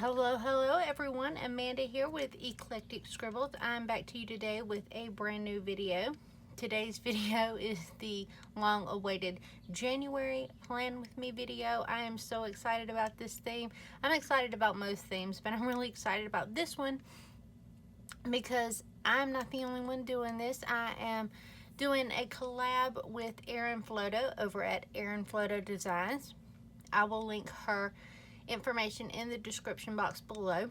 Hello everyone. Amanda here with Eclectic Scribbles. I'm back to you today with a brand new video. Today's video is the long-awaited January Plan With Me video. I am so excited about this theme. I'm excited about most themes, but I'm really excited about this one because I'm not the only one doing this. I am doing a collab with Erin Floto over at Erin Floto Designs. I will link her information in the description box below,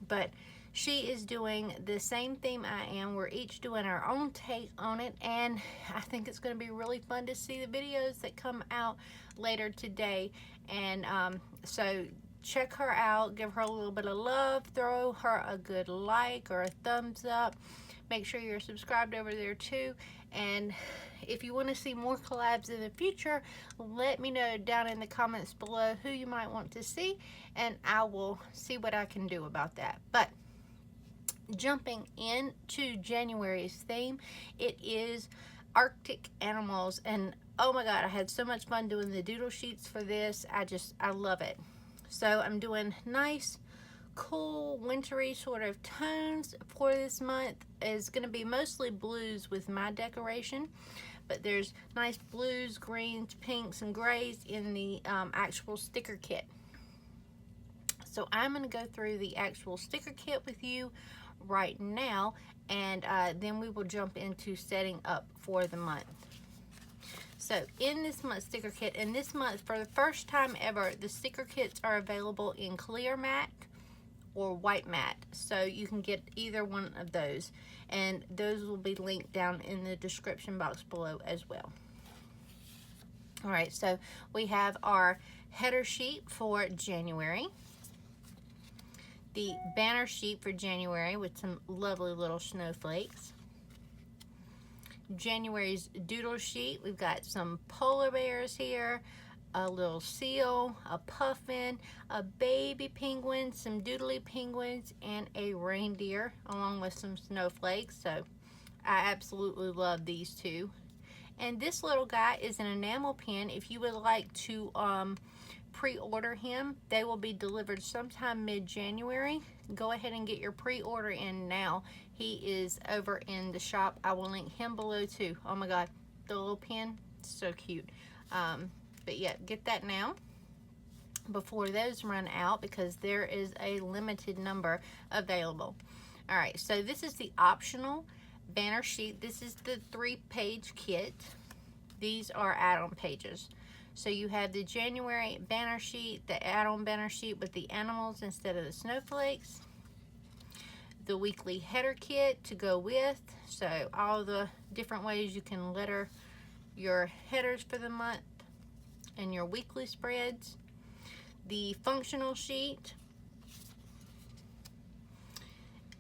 but she is doing the same theme I am. We're each doing our own take on it, and I think it's going to be really fun to see the videos that come out later today. And so check her out, give her a little bit of love, throw her a good like or a thumbs up. Make sure you're subscribed over there too. And if you want to see more collabs in the future, let me know down in the comments below who you might want to see, and I will see what I can do about that. But jumping into January's theme, it is Arctic animals, and oh my god, I had so much fun doing the doodle sheets for this. I love it. So I'm doing nice, cool, wintry sort of tones for this month. Is going to be mostly blues with my decoration, but there's nice blues, greens, pinks, and grays in the actual sticker kit. So I'm going to go through the actual sticker kit with you right now, and then we will jump into setting up for the month. So in this month's sticker kit, and this month for the first time ever, the sticker kits are available in clear matte or white matte, so you can get either one of those, and those will be linked down in the description box below as well. Alright, so we have our header sheet for January, the banner sheet for January with some lovely little snowflakes, January's doodle sheet. We've got some polar bears here, a little seal, a puffin, a baby penguin, some doodly penguins, and a reindeer, along with some snowflakes. So I absolutely love these two. And this little guy is an enamel pen. If you would like to pre-order him, they will be delivered sometime mid-January. Go ahead and get your pre-order in now. He is over in the shop. I will link him below too. Oh my god, the little pen, so cute. But yeah, get that now before those run out, because there is a limited number available. Alright, so this is the optional banner sheet. This is the 3-page kit. These are add-on pages. So you have the January banner sheet, the add-on banner sheet with the animals instead of the snowflakes, the weekly header kit to go with, so all the different ways you can letter your headers for the month, and your weekly spreads, the functional sheet,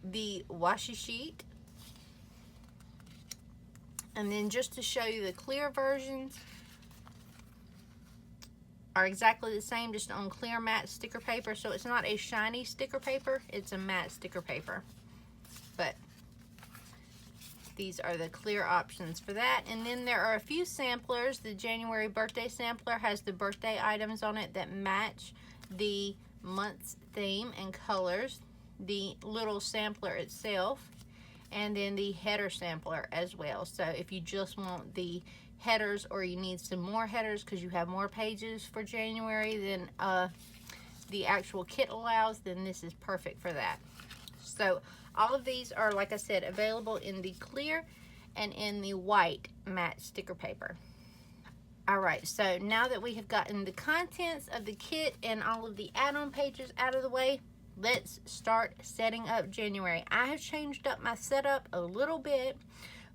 the washi sheet, and then just to show you the clear versions are exactly the same, just on clear matte sticker paper. So it's not a shiny sticker paper, it's a matte sticker paper. But these are the clear options for that. And then there are a few samplers. The January birthday sampler has the birthday items on it that match the month's theme and colors. The little sampler itself, and then the header sampler as well. So if you just want the headers, or you need some more headers because you have more pages for January than the actual kit allows, then this is perfect for that. So all of these are, like I said, available in the clear and in the white matte sticker paper. Alright, so now that we have gotten the contents of the kit and all of the add-on pages out of the way, let's start setting up January. I have changed up my setup a little bit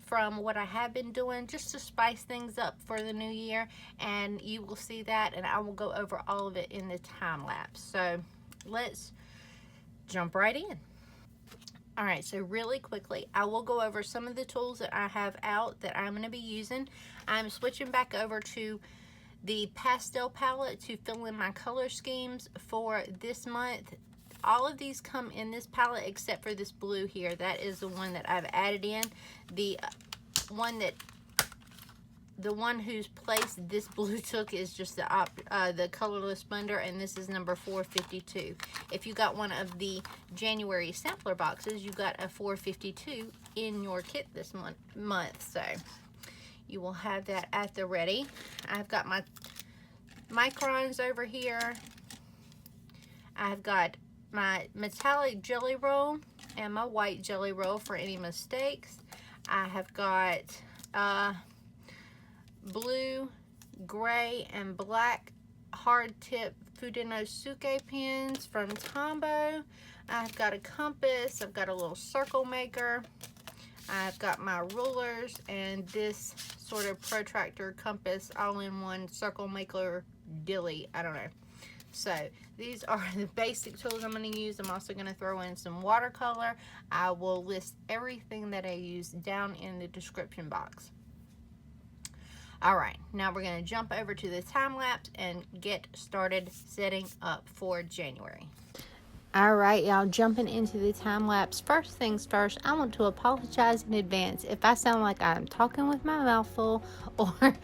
from what I have been doing, just to spice things up for the new year, and you will see that, and I will go over all of it in the time lapse. So let's jump right in. Alright, so really quickly, I will go over some of the tools that I have out that I'm going to be using. I'm switching back over to the pastel palette to fill in my color schemes for this month. All of these come in this palette except for this blue here. That is the one that I've added in. The one that the one whose place this blue took is just the colorless blender, and this is number 452. If you got one of the January sampler boxes, you got a 452 in your kit this month. So you will have that at the ready. I've got my microns over here. I've got my metallic jelly roll and my white jelly roll for any mistakes. I have got blue, gray, and black hard tip Fudenosuke pens from Tombow. I've got a compass. I've got a little circle maker. I've got my rulers and this sort of protractor compass all-in-one circle maker dilly. I don't know. So these are the basic tools I'm going to use. I'm also going to throw in some watercolor. I will list everything that I use down in the description box. Alright, now we're going to jump over to the time lapse and get started setting up for January. Alright, y'all, jumping into the time lapse. First things first, I want to apologize in advance if I sound like I'm talking with my mouth full, or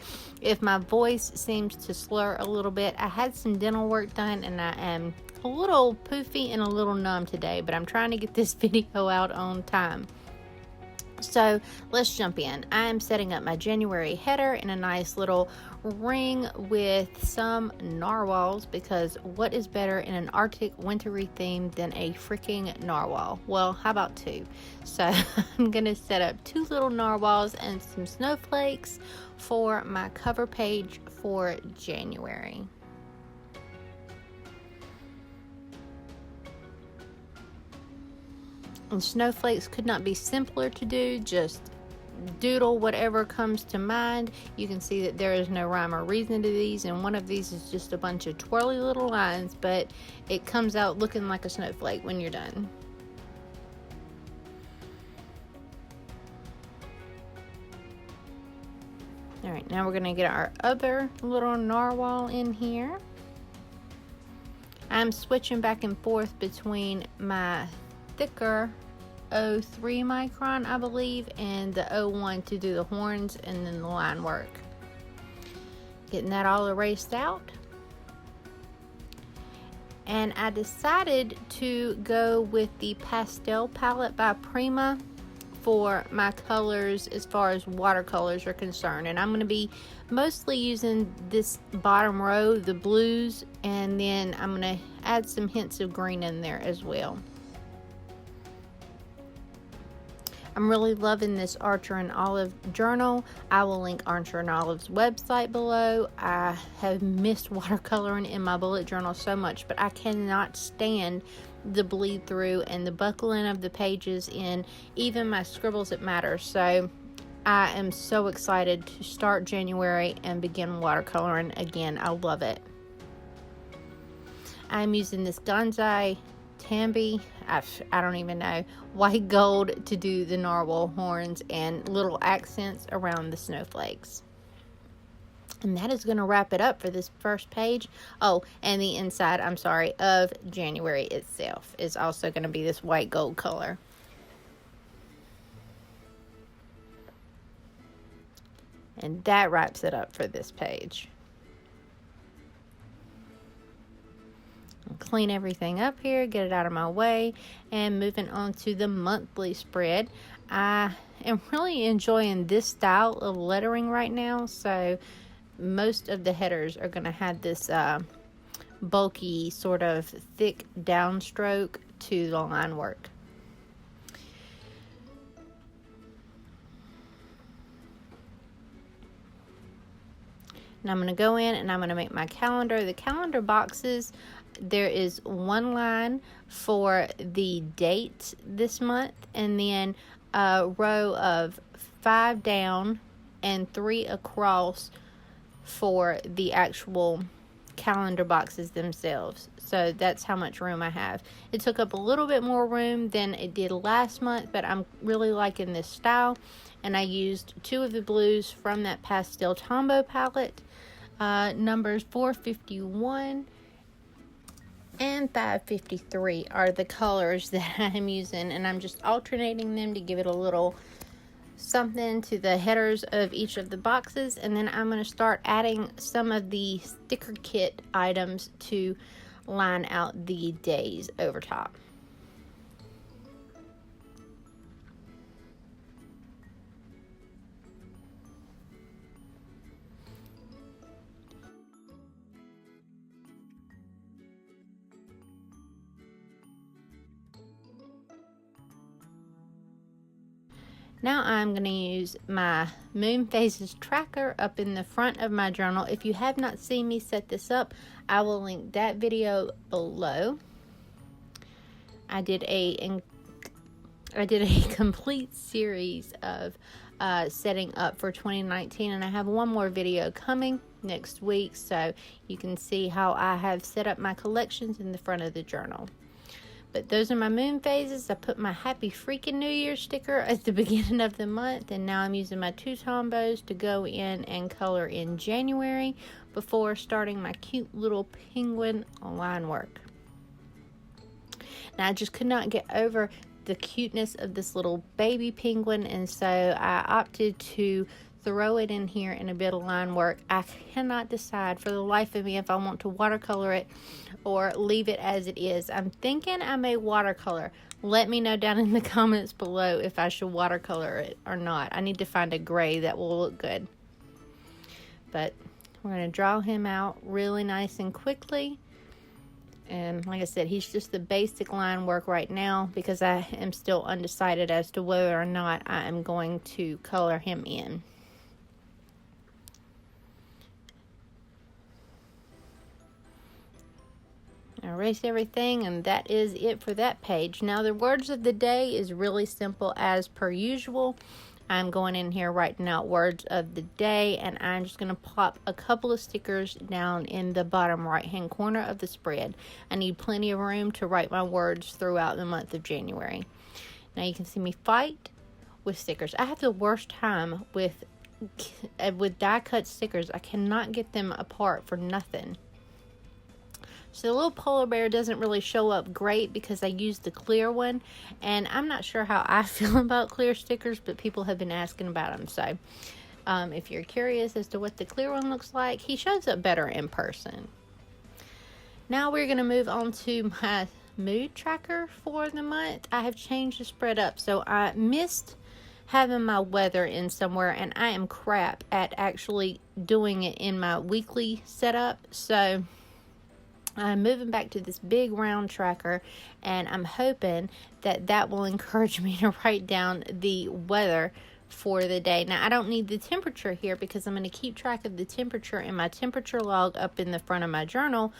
if my voice seems to slur a little bit. I had some dental work done and I am a little poofy and a little numb today, but I'm trying to get this video out on time. So let's jump in. I am setting up my January header in a nice little ring with some narwhals, because what is better in an Arctic wintry theme than a freaking narwhal? Well, how about two? So I'm gonna set up two little narwhals and some snowflakes for my cover page for January. And snowflakes could not be simpler to do. Just doodle whatever comes to mind. You can see that there is no rhyme or reason to these, and one of these is just a bunch of twirly little lines, but it comes out looking like a snowflake when you're done. Alright, now we're going to get our other little narwhal in here. I'm switching back and forth between my thicker 03 micron, I believe, and the 01 to do the horns and then the line work. Getting that all erased out. And I decided to go with the pastel palette by Prima for my colors as far as watercolors are concerned. And I'm going to be mostly using this bottom row, the blues, and then I'm going to add some hints of green in there as well. I'm really loving this Archer and Olive journal. I will link Archer and Olive's website below. I have missed watercoloring in my bullet journal so much, but I cannot stand the bleed through and the buckling of the pages in even my Scribbles That Matter. So I am so excited to start January and begin watercoloring again. I love it. I'm using this Gonzai Tambi, I don't even know, white gold to do the narwhal horns and little accents around the snowflakes. And that is going to wrap it up for this first page. Oh, and the inside, I'm sorry, of January itself is also going to be this white gold color. And that wraps it up for this page. Clean everything up here, get it out of my way, and moving on to the monthly spread. I am really enjoying this style of lettering right now, so most of the headers are going to have this bulky, sort of thick downstroke to the line work. And I'm going to go in and I'm going to make my calendar. The calendar boxes, there is one line for the date this month, and then a row of 5 down and 3 across for the actual calendar boxes themselves. So that's how much room I have. It took up a little bit more room than it did last month, but I'm really liking this style. And I used 2 of the blues from that pastel Tombow palette. Numbers 451 and 553 are the colors that I'm using, and I'm just alternating them to give it a little something to the headers of each of the boxes, and then I'm going to start adding some of the sticker kit items to line out the days over top. Now I'm going to use my moon phases tracker up in the front of my journal. If you have not seen me set this up, I will link that video below. I did a complete series of setting up for 2019, and I have one more video coming next week, so you can see how I have set up my collections in the front of the journal. But those are my moon phases. I put my happy freaking New Year sticker at the beginning of the month, and now I'm using my two tombos to go in and color in January before starting my cute little penguin line work. Now I just could not get over the cuteness of this little baby penguin, and so I opted to throw it in here in a bit of line work. I cannot decide for the life of me if I want to watercolor it or leave it as it is. I'm thinking I may watercolor. Let me know down in the comments below if I should watercolor it or not. I need to find a gray that will look good. But we're going to draw him out really nice and quickly. And like I said, he's just the basic line work right now because I am still undecided as to whether or not I am going to color him in. Erase everything, and that is it for that page. Now the words of the day is really simple as per usual. I'm going in here writing out words of the day, and I'm just going to plop a couple of stickers down in the bottom right hand corner of the spread. I need plenty of room to write my words throughout the month of January. Now you can see me fight with stickers. I have the worst time with die cut stickers. I cannot get them apart for nothing. So the little polar bear doesn't really show up great because I used the clear one, and I'm not sure how I feel about clear stickers, but people have been asking about them. So if you're curious as to what the clear one looks like, he shows up better in person. Now we're going to move on to my mood tracker for the month. I have changed the spread up, so I missed having my weather in somewhere, and I am crap at actually doing it in my weekly setup. So I'm moving back to this big round tracker, and I'm hoping that that will encourage me to write down the weather for the day. Now, I don't need the temperature here because I'm going to keep track of the temperature in my temperature log up in the front of my journal,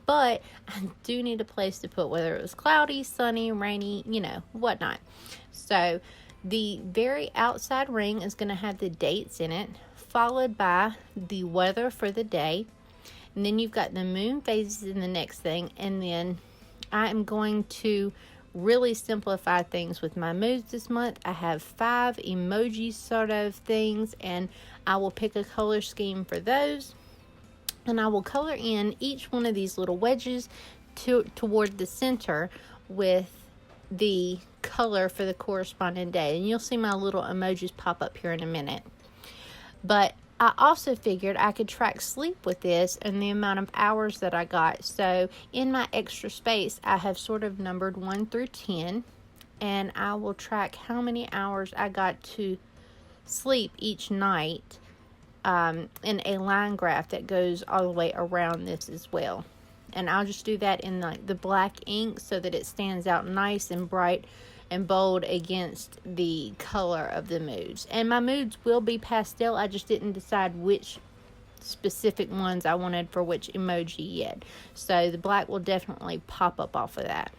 but I do need a place to put whether it was cloudy, sunny, rainy, you know, whatnot. So the very outside ring is going to have the dates in it, followed by the weather for the day. And then you've got the moon phases in the next thing. And then I am going to really simplify things with my moods this month. I have 5 emoji sort of things, and I will pick a color scheme for those. And I will color in each one of these little wedges toward the center with the color for the corresponding day. And you'll see my little emojis pop up here in a minute. But I also figured I could track sleep with this and the amount of hours that I got. So in my extra space, I have sort of numbered 1 through 10, and I will track how many hours I got to sleep each night in a line graph that goes all the way around this as well. And I'll just do that in the black ink so that it stands out nice and bright and bold against the color of the moods. And my moods will be pastel. I just didn't decide which specific ones I wanted for which emoji yet. So the black will definitely pop up off of that.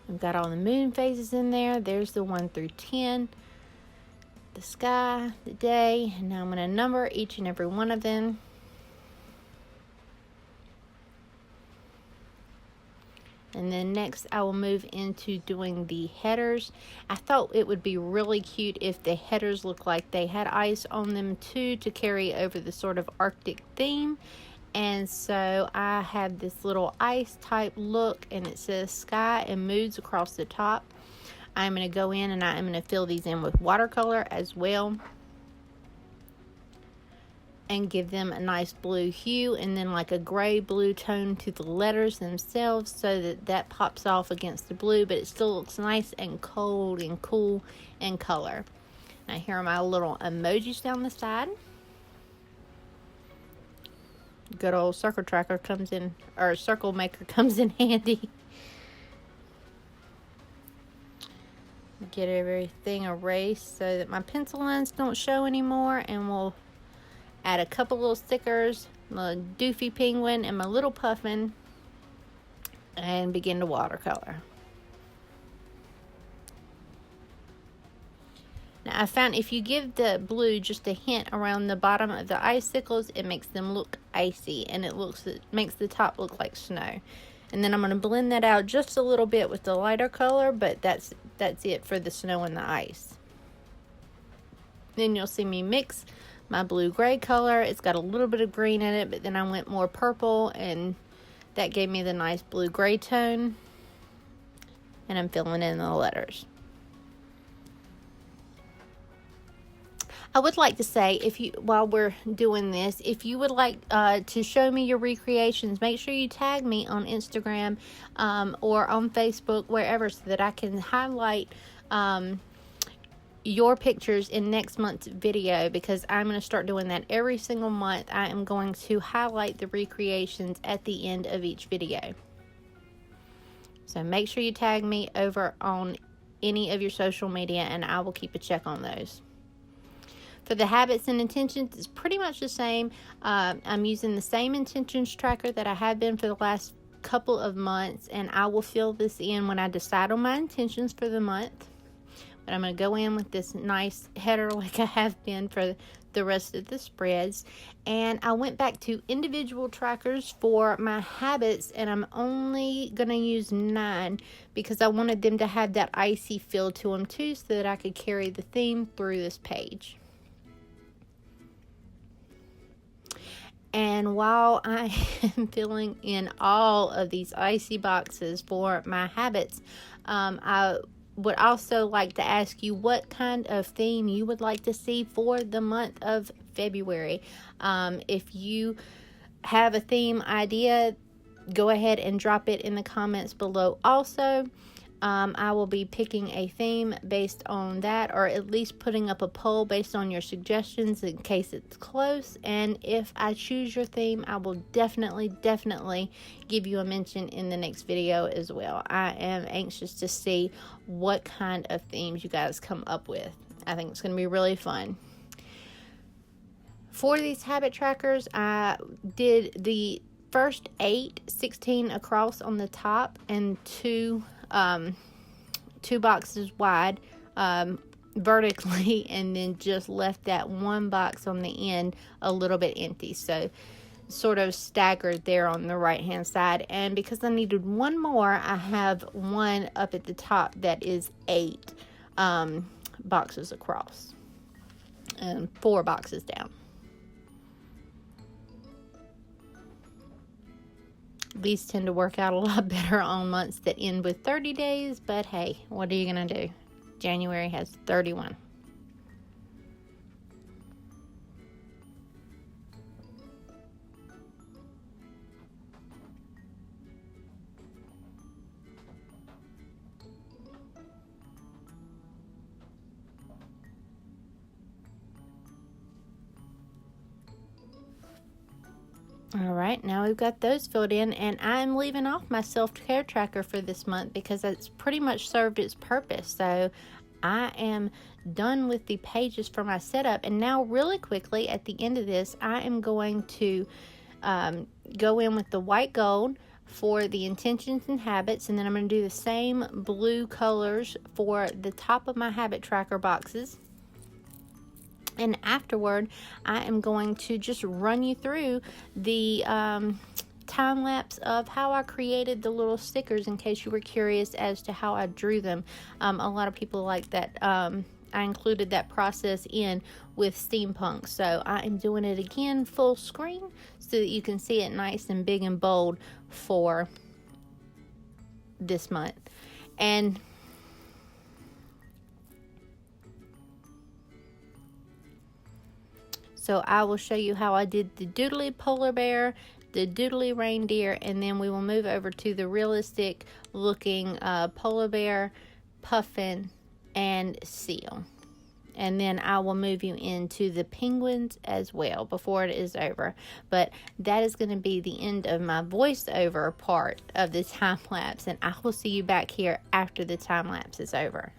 I've got all the moon phases in there. There's the 1 through 10. The sky, the day. And now I'm going to number each and every one of them. And then next I will move into doing the headers. I thought it would be really cute if the headers looked like they had ice on them too, to carry over the sort of Arctic theme. And so I have this little ice type look, and it says sky and moods across the top. I'm going to go in and I'm going to fill these in with watercolor as well, and give them a nice blue hue, and then like a gray blue tone to the letters themselves, so that that pops off against the blue, but it still looks nice and cold and cool in color. Now here are my little emojis down the side. Good old circle tracker comes in, or circle maker comes in handy. Get everything erased so that my pencil lines don't show anymore, and we'll add a couple little stickers, my doofy penguin and my little puffin, and begin to watercolor. Now I found if you give the blue just a hint around the bottom of the icicles, it makes them look icy, and it makes the top look like snow. And then I'm going to blend that out just a little bit with the lighter color, but that's it for the snow and the ice. Then you'll see me mix my blue-gray color. It's got a little bit of green in it, but then I went more purple, and that gave me the nice blue-gray tone. And I'm filling in the letters. I would like to say, while we're doing this, if you would like to show me your recreations, make sure you tag me on Instagram or on Facebook, wherever, so that I can highlight your pictures in next month's video, because I'm going to start doing that every single month. I am going to highlight the recreations at the end of each video. So make sure you tag me over on any of your social media, and I will keep a check on those. For the habits and intentions, it's pretty much the same. I'm using the same intentions tracker that I have been for the last couple of months, and I will fill this in when I decide on my intentions for the month. But I'm going to go in with this nice header like I have been for the rest of the spreads. And I went back to individual trackers for my habits, and I'm only going to use 9 because I wanted them to have that icy feel to them too, so that I could carry the theme through this page. And while I am filling in all of these icy boxes for my habits, I would also like to ask you what kind of theme you would like to see for the month of February. If you have a theme idea, go ahead and drop it in the comments below also. I will be picking a theme based on that, or at least putting up a poll based on your suggestions in case it's close. And if I choose your theme, I will definitely give you a mention in the next video as well. I am anxious to see what kind of themes you guys come up with. I think it's going to be really fun. For these habit trackers, I did the first 8, 16 across on the top, and 2 boxes wide vertically, and then just left that one box on the end a little bit empty, so sort of staggered there on the right hand side. And because I needed one more, I have one up at the top that is 8 boxes across and 4 boxes down. These tend to work out a lot better on months that end with 30 days, but hey, what are you going to do? January has 31. Alright, now we've got those filled in, and I'm leaving off my self-care tracker for this month because it's pretty much served its purpose. So I am done with the pages for my setup, and now really quickly at the end of this, I am going to go in with the white gold for the intentions and habits, and then I'm going to do the same blue colors for the top of my habit tracker boxes. And afterward, I am going to just run you through the time lapse of how I created the little stickers, in case you were curious as to how I drew them. A lot of people like that. I included that process in with steampunk, so I am doing it again full screen so that you can see it nice and big and bold for this month. And So I will show you how I did the doodly polar bear, the doodly reindeer, and then we will move over to the realistic looking polar bear, puffin, and seal. And then I will move you into the penguins as well before it is over. But that is going to be the end of my voiceover part of the time lapse, and I will see you back here after the time lapse is over.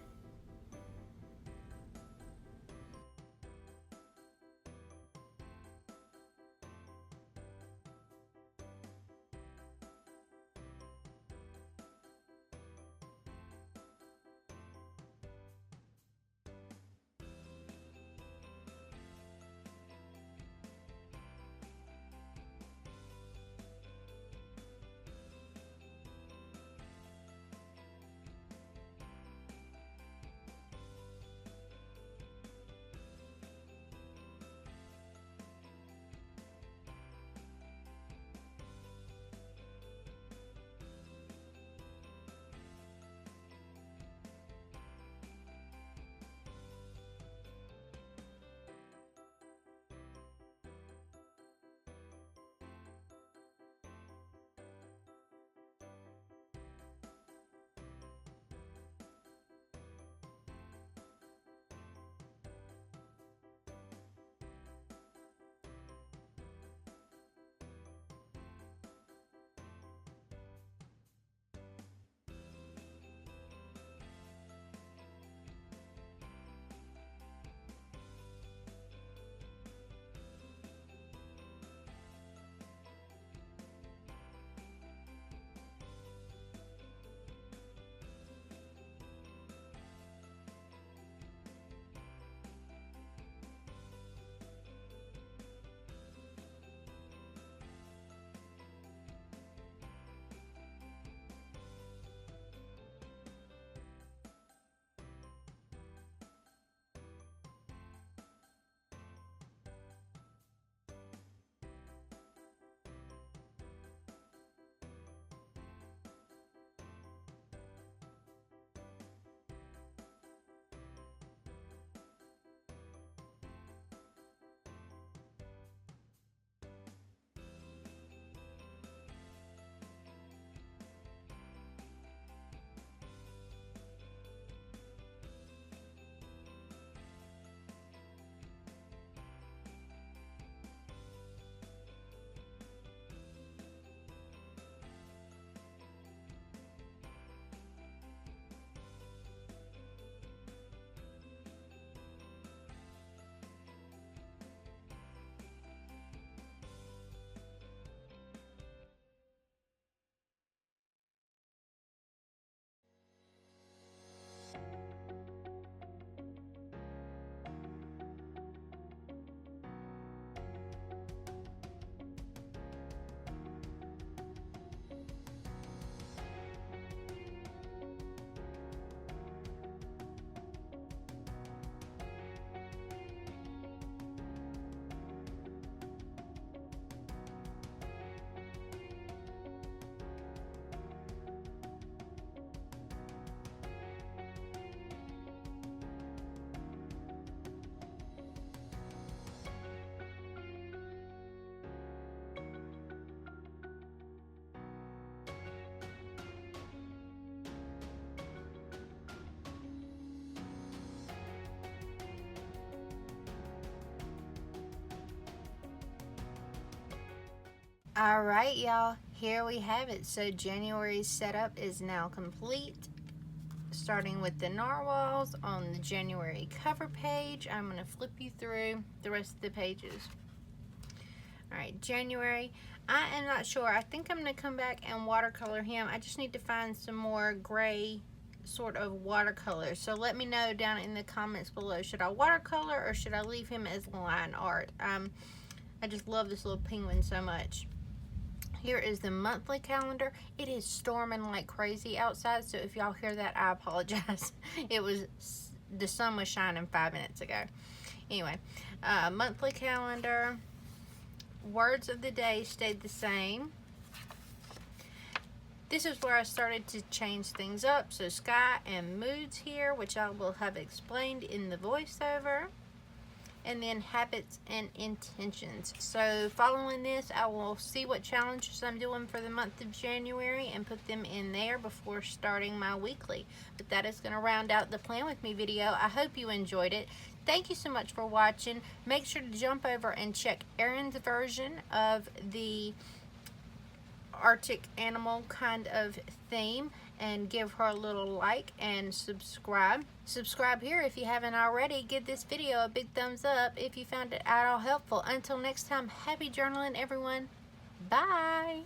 All right, y'all, here we have it. So January's setup is now complete. Starting with the narwhals on the January cover page. I'm going to flip you through the rest of the pages. All right, January. I am not sure. I think I'm going to come back and watercolor him. I just need to find some more gray sort of watercolor. So let me know down in the comments below. Should I watercolor or should I leave him as line art? I just love this little penguin so much. Here is the monthly calendar. It is storming like crazy outside, so if y'all hear that, I apologize. The sun was shining 5 minutes ago. Anyway, monthly calendar. Words of the day stayed the same. This is where I started to change things up. So sky and moods here, which I will have explained in the voiceover. and then habits and intentions. So following this, I will see what challenges I'm doing for the month of January and put them in there before starting my weekly. But that is going to round out the Plan With Me video. I hope you enjoyed it. Thank you so much for watching. Make sure to jump over and check Erin's version of the Arctic animal kind of theme and give her a little like and subscribe. Subscribe here if you haven't already. Give this video a big thumbs up if you found it at all helpful. Until next time, happy journaling, everyone. Bye.